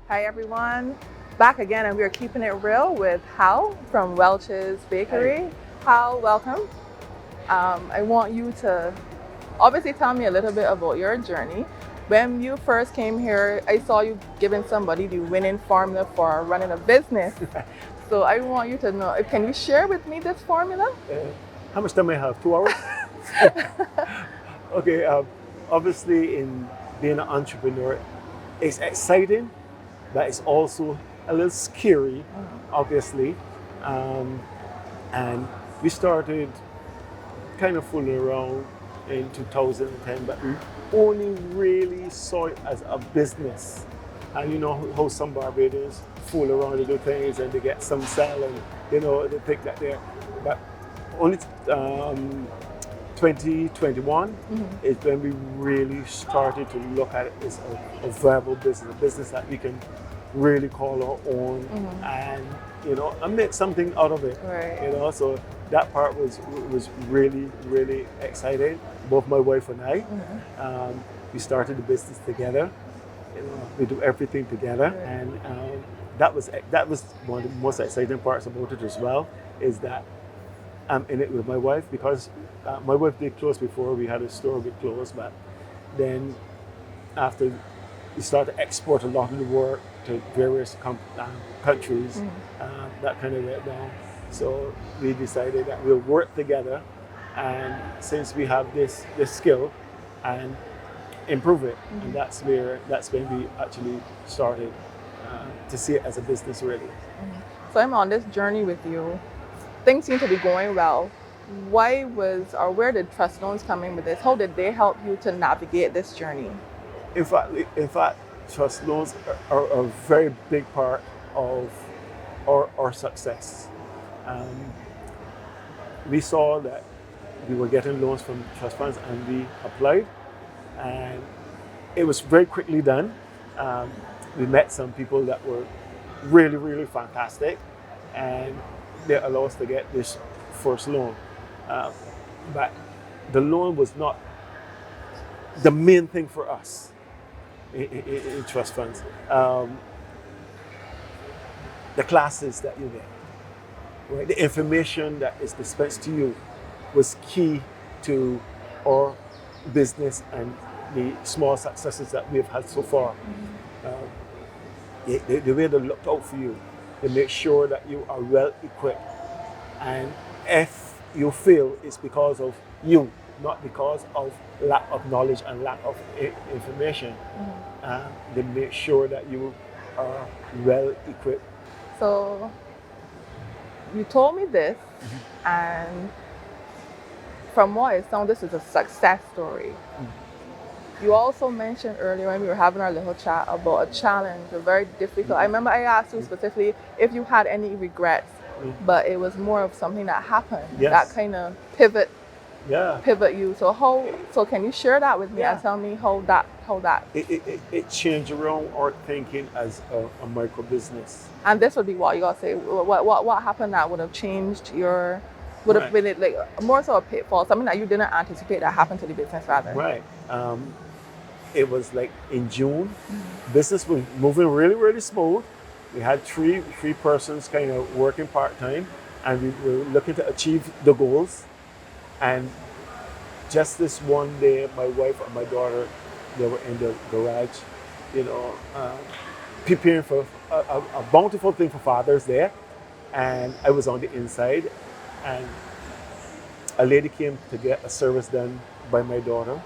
Hi everyone, back again, and we are keeping it real with Hal from Welches Bakery. Hey. Hal, welcome. I want you to obviously tell me a little bit about your journey. When you first came here, I saw you giving somebody the winning formula for running a business. So I want you to know, can you share with me this formula? How much time I have? 2 hours? Okay, obviously in being an entrepreneur, it's exciting, but it's also a little scary, obviously. And we started kind of fooling around in 2010, but we only really saw it as a business. And you know how some Barbadians fool around, they do things and they get some sell and they think that they're, but only 2021 is when we really started to look at it as a viable business, a business that we can really call our own and make something out of it. Right. So that part was really, really exciting. Both my wife and I, we started the business together. We do everything together, and that was one of the most exciting parts about it as well. Is that I'm in it with my wife, because my wife did close before. We had a store with clothes, but then after we started to export a lot of the work to various countries, that kind of went down. So we decided that we'll work together, and since we have this skill, and improve it, and that's when we actually started to see it as a business, really. So I'm on this journey with you. Things seem to be going well. Where did trust loans come in with this? How did they help you to navigate this journey? In fact, trust loans are a very big part of our success. We saw that we were getting loans from trust funds, and we applied, and it was very quickly done. We met some people that were really, really fantastic, and they allowed us to get this first loan. But the loan was not the main thing for us in trust funds. The classes that you get, right? The information that is dispensed to you was key to our business and the small successes that we've had so far. The way they looked out for you, they make sure that you are well equipped, and if you fail, it's because of you, not because of lack of knowledge and lack of information. They make sure that you are well equipped. So you told me this, and from what it sounds, this is a success story. You also mentioned earlier when we were having our little chat about a challenge, a very difficult. I remember I asked you specifically if you had any regrets, but it was more of something that happened that kind of pivot you. So can you share that with me and tell me how that it changed around our thinking as a micro business. And this would be what you gotta say. What happened that would have changed your, would have been it like more so a pitfall, something that you didn't anticipate that happened to the business rather. Right. It was like in June, business was moving really, really smooth. We had three persons kind of working part-time, and we were looking to achieve the goals. And just this one day, my wife and my daughter, they were in the garage, preparing for a bountiful thing for Father's Day. And I was on the inside, and a lady came to get a service done by my daughter,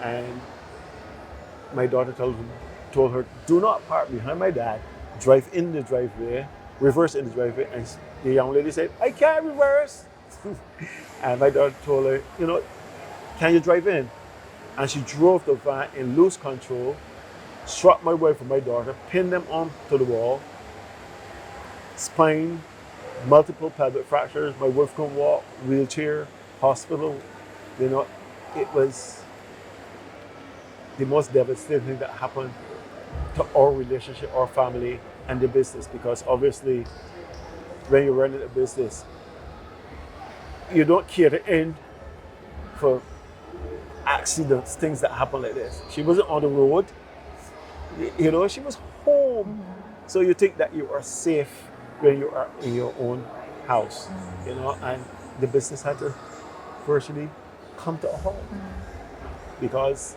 and my daughter told her, do not park behind my dad, drive in the driveway, reverse in the driveway. And the young lady said, I can't reverse. And my daughter told her, can you drive in? And she drove the van in loose control, struck my wife and my daughter, pinned them onto the wall, spine, multiple pelvic fractures. My wife couldn't walk, wheelchair, hospital. It was the most devastating thing that happened to our relationship, our family, and the business. Because obviously, when you're running a business, you don't care to end for accidents, things that happen like this. She wasn't on the road, she was home So you think that you are safe when you are in your own house, you know, and the business had to virtually come to a halt because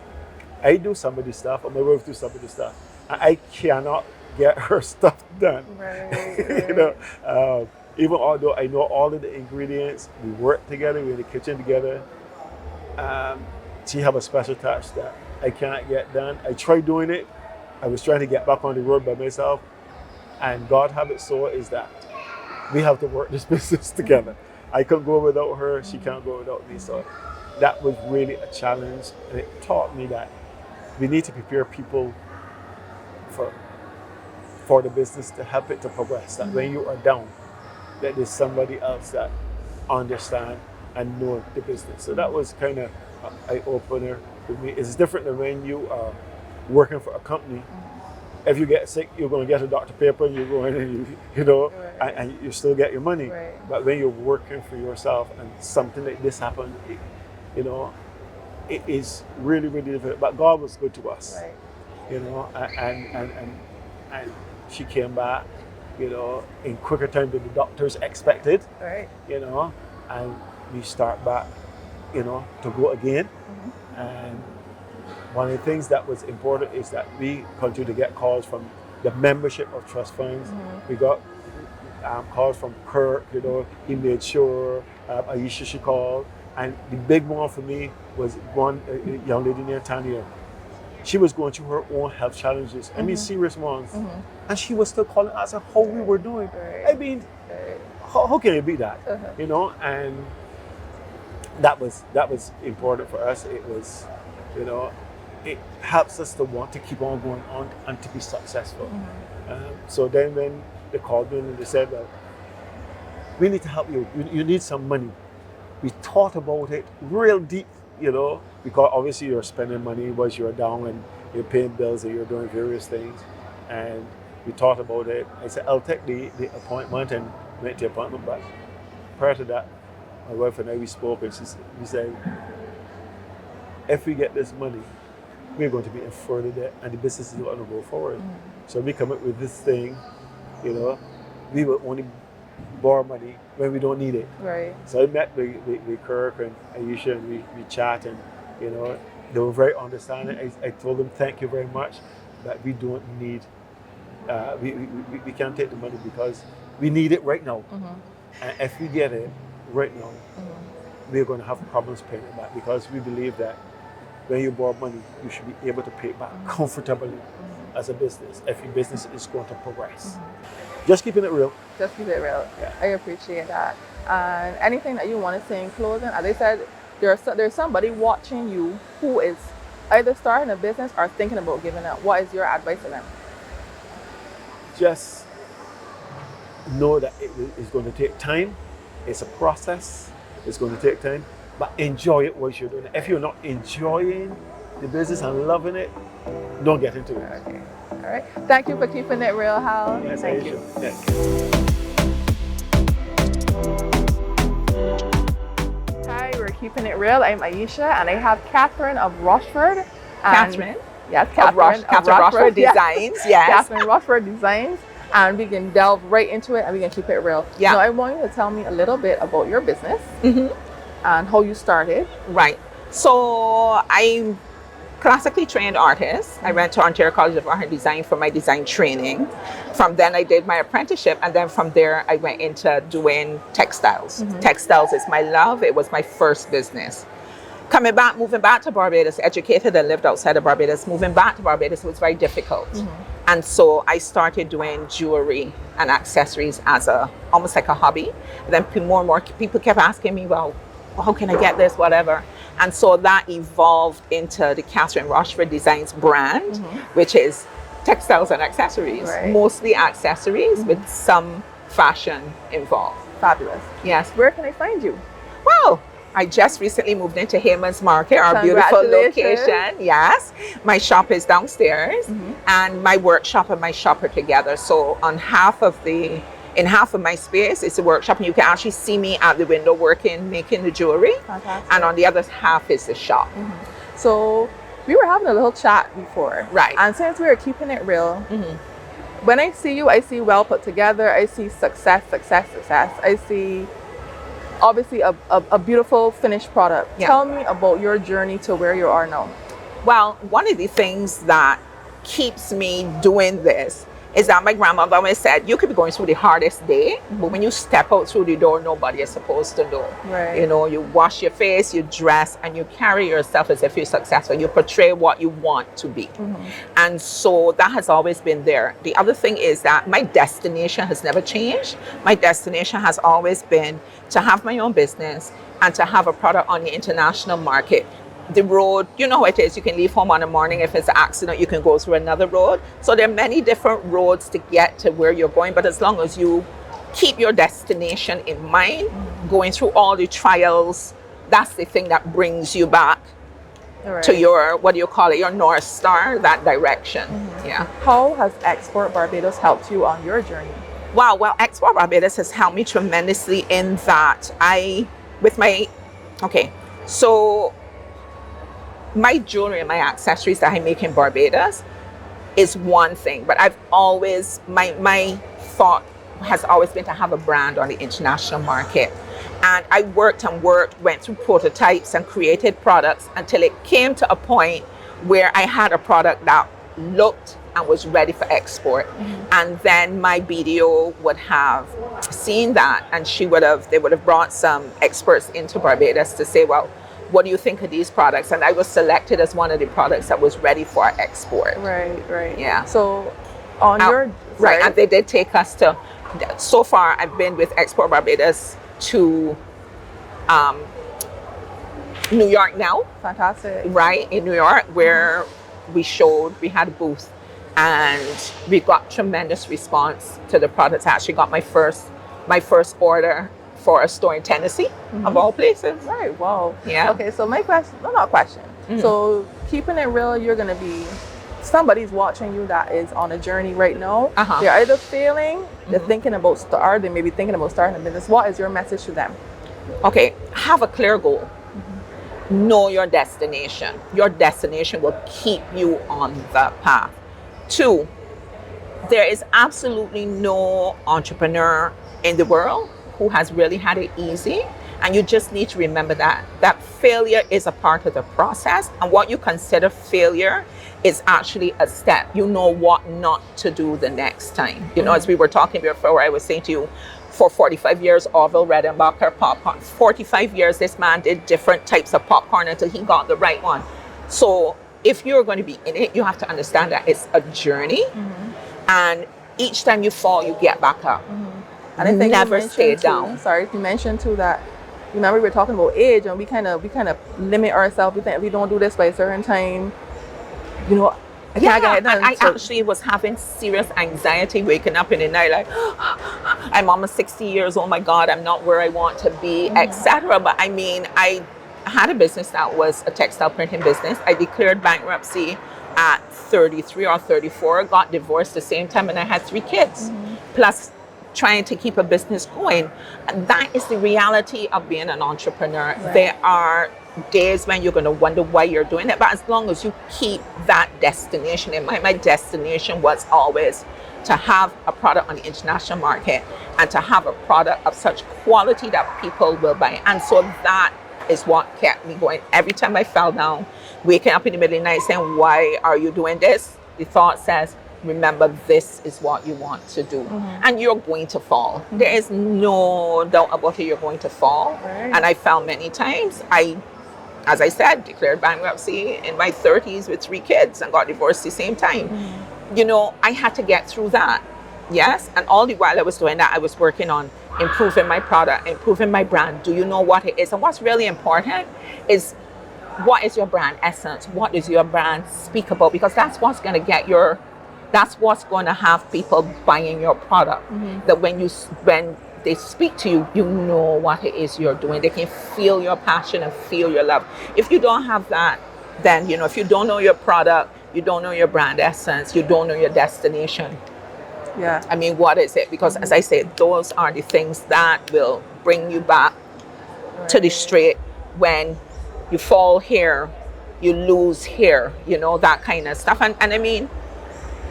I do some of this stuff, or my wife do some of this stuff, and I cannot get her stuff done. Right. You know, even although I know all of the ingredients, we work together, we're in the kitchen together. She have a special touch that I cannot get done. I tried doing it. I was trying to get back on the road by myself, and God have it so is that we have to work this business together. I couldn't go without her. She can't go without me. So that was really a challenge, and it taught me that we need to prepare people for the business to help it to progress. That when you are down, that there's somebody else that understand and know the business. So that was kind of an eye-opener for me. It's different than when you are working for a company. If you get sick, you're going to get a doctor paper and you go in and you know, and you still get your money. Right. But when you're working for yourself and something like this happened, you know, it is really, really difficult. But God was good to us, Right. you know, and she came back, you know, in quicker time than the doctors expected, Right. you know, and we start back, you know, to go again. And one of the things that was important is that we continue to get calls from the membership of trust funds. We got calls from Kirk, you know, he made sure, Aisha, she called. And the big one for me was one young lady named Tanya. She was going through her own health challenges, I mean serious ones. And she was still calling us how we were doing. I mean, how can it be that? You know, and that was important for us. It was, you know, it helps us to want to keep on going on and to be successful. So then when they called me and they said, well, we need to help you. You need some money. We thought about it real deep, you know, because obviously you're spending money once you're down and you're paying bills and you're doing various things. And we thought about it. I said, I'll take the appointment, and went to the appointment. But prior to that, my wife and I, we spoke, and we said, if we get this money, we're going to be in further debt and the business is not going to go forward. So we come up with this thing, you know, we will only borrow money when we don't need it. Right. So I met with Kirk and Aisha, and we chat, and you know, they were very understanding. I told them thank you very much, but we don't need, we can't take the money because we need it right now. And if we get it right now, we're going to have problems paying it back, because we believe that when you borrow money, you should be able to pay it back comfortably as a business if your business is going to progress. Just keeping it real. Just keep it real. Yeah. I appreciate that. And anything that you want to say in closing? As I said, there's somebody watching you who is either starting a business or thinking about giving up. What is your advice to them? Just know that it is going to take time. It's a process. It's going to take time, but enjoy it while you're doing it. If you're not enjoying the business and loving it, don't get into it. Okay. All right. Thank you for keeping it real, Hal. Yes, Thank Aisha. you. Yeah. Hi, we're keeping it real. I'm Aisha, and I have Catherine of Rocheford. Catherine? Yes, Catherine of Rocheford Designs, yes. Catherine Rocheford Designs. And we can delve right into it and we can keep it real. Yeah. Now, I want you to tell me a little bit about your business and how you started. Right. So I'm classically trained artist. I went to Ontario College of Art and Design for my design training. From then I did my apprenticeship, and then from there I went into doing textiles. Textiles is my love. It was my first business. Moving back to Barbados, educated and lived outside of Barbados, moving back to Barbados was very difficult. And so I started doing jewelry and accessories as almost like a hobby. And then more and more people kept asking me, well, how can I get this, whatever. And so that evolved into the Catherine Rocheford Designs brand, which is textiles and accessories, mostly accessories with some fashion involved. Fabulous. Yes. Where can I find you? Well, I just recently moved into Haymans Market, our beautiful location. Yes. My shop is downstairs and my workshop and my shop are together. So in half of my space is the workshop, and you can actually see me at the window working, making the jewelry. Fantastic. And on the other half is the shop. So we were having a little chat before. Right. And since we were keeping it real, when I see you, I see well put together. I see success, success, success. I see obviously a beautiful finished product. Yeah. Tell me about your journey to where you are now. Well, one of the things that keeps me doing this is that my grandmother always said, you could be going through the hardest day, but when you step out through the door, nobody is supposed to know. Right. You know, you wash your face, you dress, and you carry yourself as if you're successful. You portray what you want to be. And so that has always been there. The other thing is that my destination has never changed. My destination has always been to have my own business and to have a product on the international market. The road, you know how it is, you can leave home on a morning. If it's an accident, you can go through another road. So there are many different roads to get to where you're going, but as long as you keep your destination in mind, going through all the trials, that's the thing that brings you back to your, what do you call it, your North Star, that direction. Yeah. How has Export Barbados helped you on your journey? Wow, well, Export Barbados has helped me tremendously in that so my jewelry and my accessories that I make in Barbados is one thing, but I've always, my thought has always been to have a brand on the international market. And I worked, went through prototypes and created products until it came to a point where I had a product that looked and was ready for export. And then my BDO would have seen that, and they would have brought some experts into Barbados to say, well, what do you think of these products? And I was selected as one of the products that was ready for export. Right. Yeah. So on your... Right, and they did take us to, so far I've been with Export Barbados to New York now. Fantastic. Right, in New York, where we had a booth, and we got tremendous response to the products. I actually got my first order for a store in Tennessee, of all places. Right, wow. Yeah. Okay, so my question, not question. So keeping it real, you're going to be, somebody's watching you that is on a journey right now. They're either failing, they're thinking about they may be thinking about starting a business. What is your message to them? Okay, have a clear goal. Know your destination. Your destination will keep you on the path. 2, there is absolutely no entrepreneur in the world who has really had it easy. And you just need to remember that failure is a part of the process. And what you consider failure is actually a step. You know what not to do the next time. You know, as we were talking before, I was saying to you, for 45 years, Orville Redenbacher popcorn. 45 years, this man did different types of popcorn until he got the right one. So if you're going to be in it, you have to understand that it's a journey. And each time you fall, you get back up. And I think never stay down. Sorry, you mentioned too that, remember we were talking about age, and we kind of limit ourselves. We think if we don't do this by a certain time, you know, I can't get it done. I actually was having serious anxiety waking up in the night, like, I'm almost 60 years old, my God, I'm not where I want to be, etc. But I mean, I had a business that was a textile printing business. I declared bankruptcy at 33 or 34, got divorced the same time, and I had 3 kids, plus trying to keep a business going. And that is the reality of being an entrepreneur. There are days when you're going to wonder why you're doing it, but as long as you keep that destination in mind, my destination was always to have a product on the international market and to have a product of such quality that people will buy. And so that is what kept me going. Every time I fell down, waking up in the middle of the night saying, why are you doing this? The thought says, remember, this is what you want to do. And you're going to fall. There is no doubt about it, you're going to fall. And I fell many times. As I said, declared bankruptcy in my 30s with 3 kids and got divorced the same time. You know, I had to get through that. Yes. And all the while I was doing that, I was working on improving my product, improving my brand. Do you know what it is? And what's really important is, what is your brand essence? What does your brand speak about? Because that's what's going to get that's what's going to have people buying your product. That when they speak to you, you know what it is you're doing. They can feel your passion and feel your love. If you don't have that, then, you know, if you don't know your product, you don't know your brand essence, you don't know your destination. Yeah. I mean, what is it? Because as I said, those are the things that will bring you back to the straight. When you fall here, you lose here, you know, that kind of stuff. And I mean,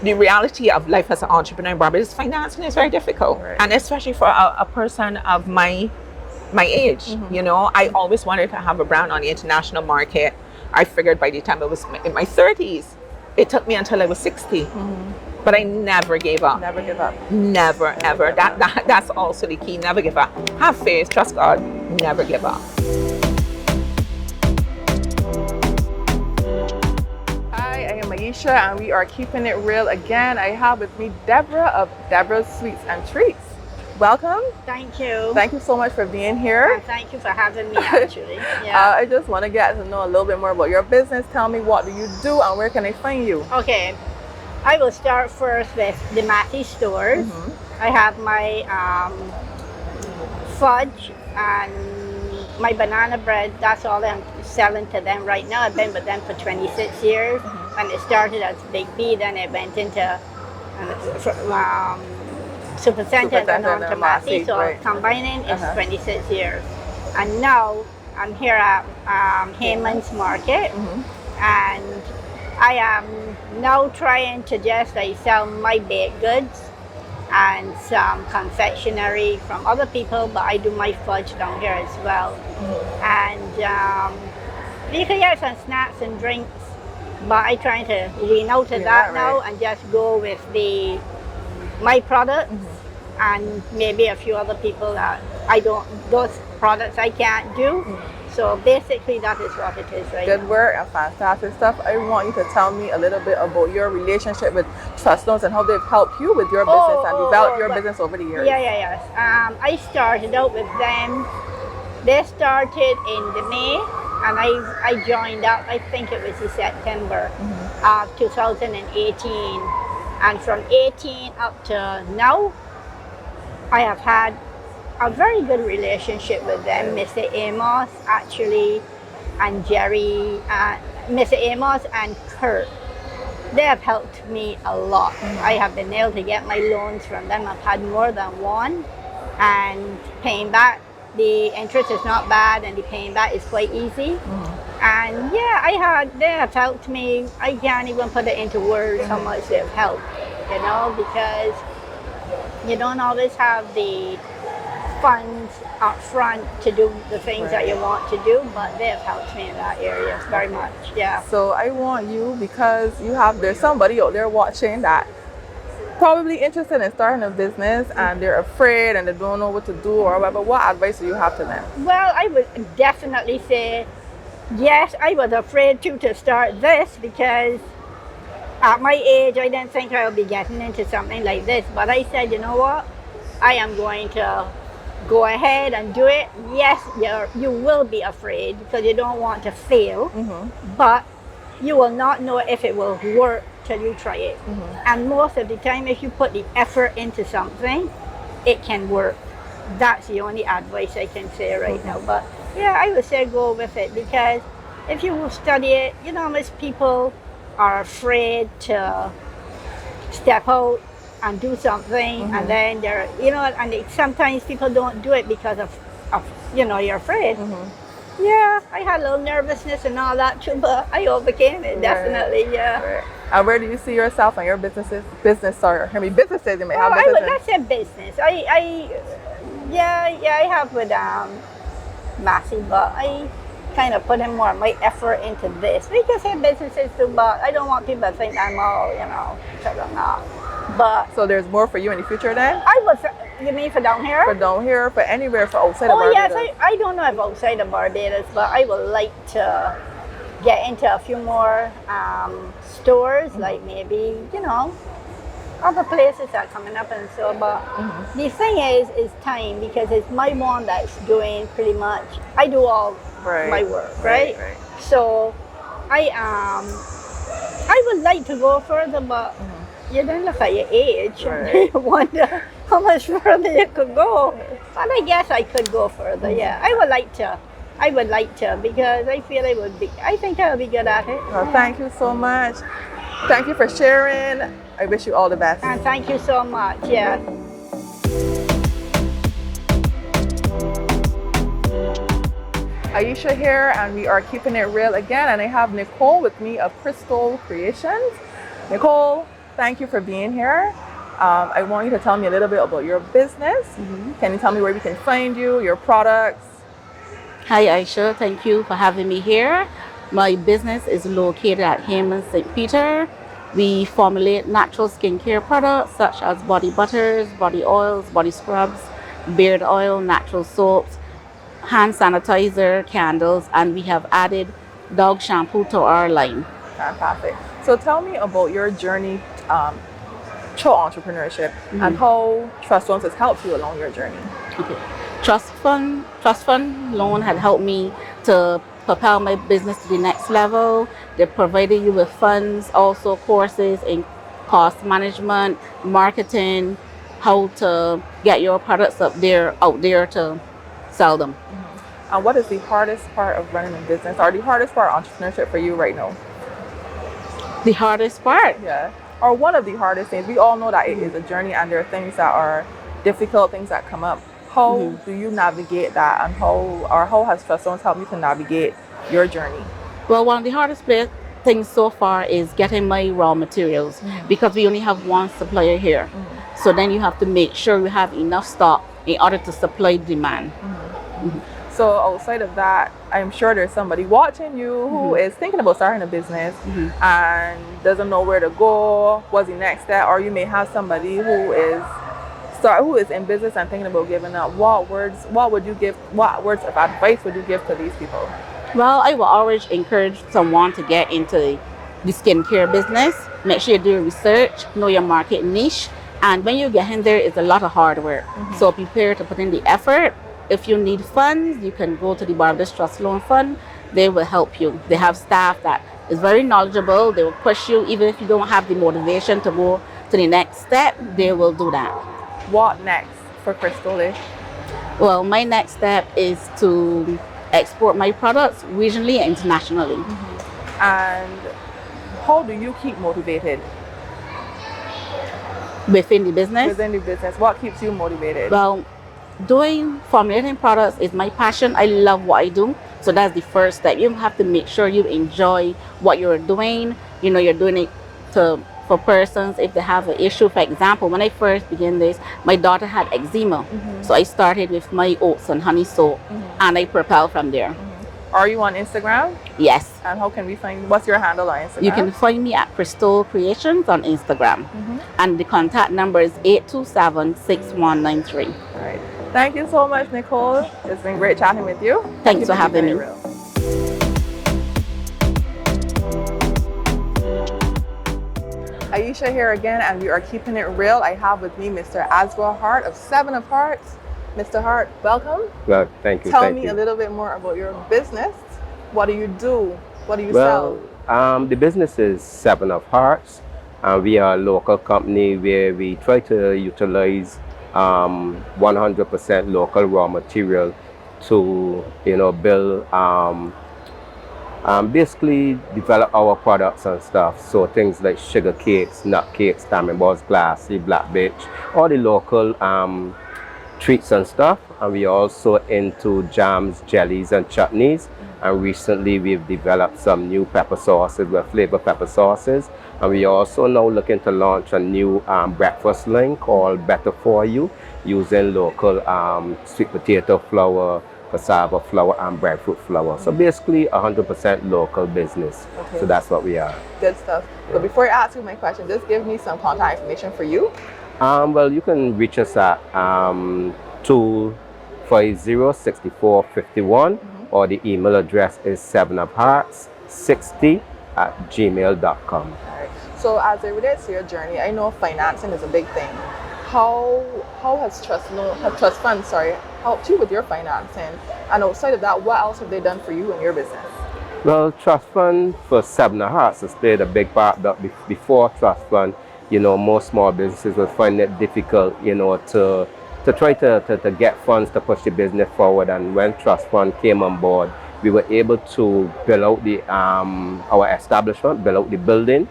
the reality of life as an entrepreneur in Barbados, financing is very difficult, Right. and especially for a person of my age. You know, I always wanted to have a brand on the international market. I figured by the time I was in my 30s, it took me until I was 60. But I never gave up. Never give up. Never, ever. That's also the key. Never give up. Have faith, trust God, never give up. Hi, I am Aisha, and we are keeping it real again. I have with me Deborah of Deborah's Sweets and Treats. Welcome. Thank you. Thank you so much for being here. And thank you for having me, actually. Yeah. I just want to get to know a little bit more about your business. Tell me, what do you do and where can I find you? Okay. I will start first with the Matty stores. I have my fudge and my banana bread. That's all I'm selling to them right now. I've been with them for 26 years. When it started as Big B, then it went into Supercenter and on to Matty. So right. combining is 26 years. And now I'm here at Haymans Market. And I am now trying to just sell my baked goods and some confectionery from other people, but I do my fudge down here as well. And you can get some snacks and drinks, but I'm trying to lean out of that now and just go with my products and maybe a few other people that those products I can't do. So basically that is what it is right now. Good work and fantastic stuff. I want you to tell me a little bit about your relationship with Trust Loans and how they've helped you with your business and develop your business over the years. Yes. I started out with them. They started in the May and I joined up, I think it was in September of 2018. And from 18 up to now, I have had a very good relationship with them. Mr. Amos actually and Jerry, Mr. Amos and Kurt, they have helped me a lot. I have been able to get my loans from them. I've had more than one, and paying back, the interest is not bad and the paying back is quite easy. And yeah, they have helped me. I can't even put it into words how much they've helped, you know, because you don't always have the funds up front to do the things that you want to do, but they have helped me in that area very much. Yeah. So I want you, because there's somebody out there watching that probably interested in starting a business and they're afraid and they don't know what to do or whatever. What advice do you have to them? Well, I would definitely say yes. I was afraid to start this because at my age I didn't think I would be getting into something like this, but I said, you know what, I am going to go ahead and do it. Yes, you will be afraid because you don't want to fail, but you will not know if it will work till you try it. And most of the time, if you put the effort into something, it can work. That's the only advice I can say right now. But yeah, I would say go with it, because if you study it, you know, most people are afraid to step out and do something, and then they're, you know, and sometimes people don't do it because of you know, you're afraid. Yeah, I had a little nervousness and all that too, but I overcame it, definitely, yeah. And where do you see yourself and your businesses you may have? Let's say business. I have with Massey, but I kind of put in more of my effort into this. We can say businesses too, but I don't want people to think I'm all, you know, because I'm not. But so there's more for you in the future then? You mean for down here? For down here, for anywhere, for outside of Barbados? Oh yes, I don't know if outside of Barbados, but I would like to get into a few more stores, like maybe, you know, other places are coming up and so, but the thing is time, because it's my one that's doing pretty much, I do all my work, right? So I would like to go further, but you don't look at your age, you wonder how much further you could go. But I guess I could go further, yeah. I would like to, because I feel I think I will be good at it. Well, thank you so much. Thank you for sharing. I wish you all the best. And thank you so much, yeah. Aisha here, and we are keeping it real again, and I have Nicole with me of Crystal Creations. Nicole, thank you for being here. I want you to tell me a little bit about your business. Can you tell me where we can find you, your products? Hi Aisha, thank you for having me here. My business is located at Haymans, St. Peter. We formulate natural skincare products such as body butters, body oils, body scrubs, beard oil, natural soaps, hand sanitizer, candles, and we have added dog shampoo to our line. Fantastic. So tell me about your journey through entrepreneurship and how Trust Funds has helped you along your journey. Okay. Trust fund loan had helped me to propel my business to the next level. They provided you with funds, also courses in cost management, marketing, how to get your products out there to sell them. And what is the hardest part of running a business, or the hardest part of entrepreneurship for you right now? The hardest part? Yeah. Or one of the hardest things. We all know that it is a journey and there are things that are difficult, things that come up. How do you navigate that, and how has Trust Funds helped you to navigate your journey? Well, one of the hardest things so far is getting my raw materials because we only have one supplier here. So then you have to make sure you have enough stock in order to supply demand. So outside of that, I'm sure there's somebody watching you who is thinking about starting a business and doesn't know where to go, what's the next step, or you may have somebody who is in business and thinking about giving up. What words of advice would you give to these people? Well, I will always encourage someone to get into the skincare business. Make sure you do research, know your market niche, and when you get in there, it's a lot of hard work. So prepare to put in the effort. If you need funds, you can go to the Barbados Trust Loan Fund. They will help you. They have staff that is very knowledgeable. They will push you. Even if you don't have the motivation to go to the next step, they will do that. What next for Crystal? Well, my next step is to export my products regionally and internationally. And how do you keep motivated? Within the business? Within the business, what keeps you motivated? Well, formulating products is my passion. I love what I do. So that's the first step. You have to make sure you enjoy what you're doing. You know, you're doing it for persons if they have an issue. For example, when I first began this, my daughter had eczema. So I started with my oats and honey soap and I propelled from there. Are you on Instagram? Yes. And how can we find, what's your handle on Instagram? You can find me at Crystal Creations on Instagram. And the contact number is 827-6193. All right. Thank you so much, Nicole. It's been great chatting with you. Thanks for having me. Aisha here again, and we are keeping it real. I have with me Mr. Azra Hart of 7 of Hearts. Mr. Hart, welcome. Well, thank you. Tell me a little bit more about your business. What do you do? What do you sell? The business is 7 of Hearts. We are a local company where we try to utilize 100% local raw material to, build, basically develop our products and stuff. So things like sugar cakes, nut cakes, diamond balls, glassy, black bitch, all the local treats and stuff. And we are also into jams, jellies, and chutneys. And recently we've developed some new pepper sauces, with flavor pepper sauces. And we are also now looking to launch a new breakfast line called Better For You, using local sweet potato flour, cassava flour, and breadfruit flour. So basically 100% local business. Okay. So that's what we are. Good stuff. Yeah. But before I ask you my question, just give me some contact information for you. Well, you can reach us at 250-6451, or the email address is 7ofhearts60@gmail.com. All right. So as it relates to your journey, I know financing is a big thing. How has Trust Funds helped you with your financing? And outside of that, what else have they done for you in your business? Well, Trust Fund for 7 of Hearts has played a big part. That before Trust Fund, most small businesses will find it difficult, to try to get funds to push the business forward. And when Trust Fund came on board, we were able to build out our establishment, build out the building,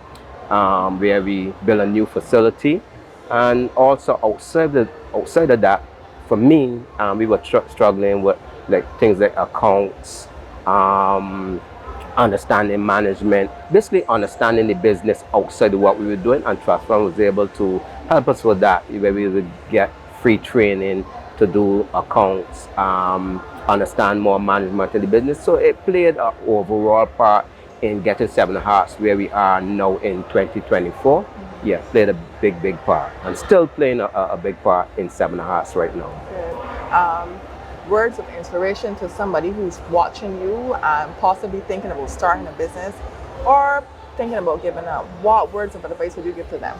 where we built a new facility. And also outside of that, for me, we were struggling with things like accounts, understanding management, basically understanding the business outside of what we were doing, and Trust Fund was able to help us with that, where we would get free training to do accounts, understand more management of the business. So it played an overall part in getting Seven Hearts where we are now in 2024. Yeah, played a big part, and still playing a big part in Seven Hearts right now. Good. Words of inspiration to somebody who's watching you and possibly thinking about starting a business or thinking about giving up. What words of advice would you give to them?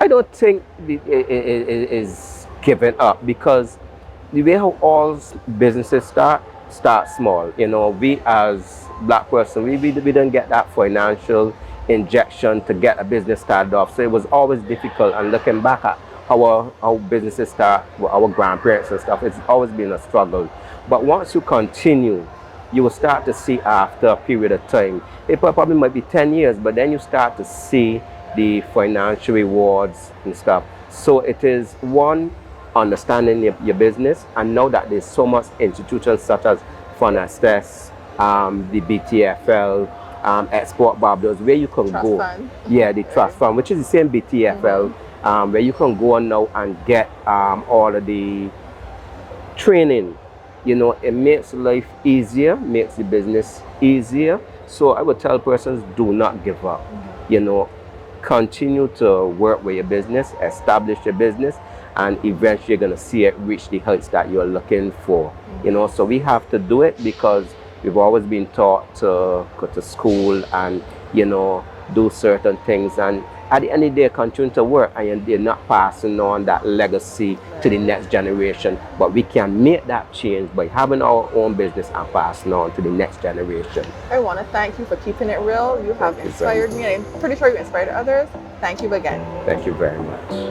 I don't think it is giving up, because the way how all businesses start small. You know, we as black person, we didn't get that financial injection to get a business started off. So it was always difficult, and looking back at how businesses start with our grandparents and stuff, it's always been a struggle. But once you continue, you will start to see after a period of time, it probably might be 10 years, but then you start to see the financial rewards and stuff. So it is one, understanding your business, and now that there's so much institutions such as FundAccess, the BTFL, Export Barbados, where you can Trust go. Fund. Yeah, the Trust Fund, which is the same BTFL, where you can go on now and get all of the training. You know, it makes life easier, makes the business easier. So I would tell persons, do not give up. You know, continue to work with your business, establish your business, and eventually you're going to see it reach the heights that you're looking for. You know, so we have to do it because we've always been taught to go to school and, you know, do certain things, and at the end of the day, continue to work, and you're not passing on that legacy to the next generation. But we can make that change by having our own business and passing on to the next generation. I want to thank you for keeping it real. You have inspired me, and I'm pretty sure you inspired others. Thank you again. Thank you very much.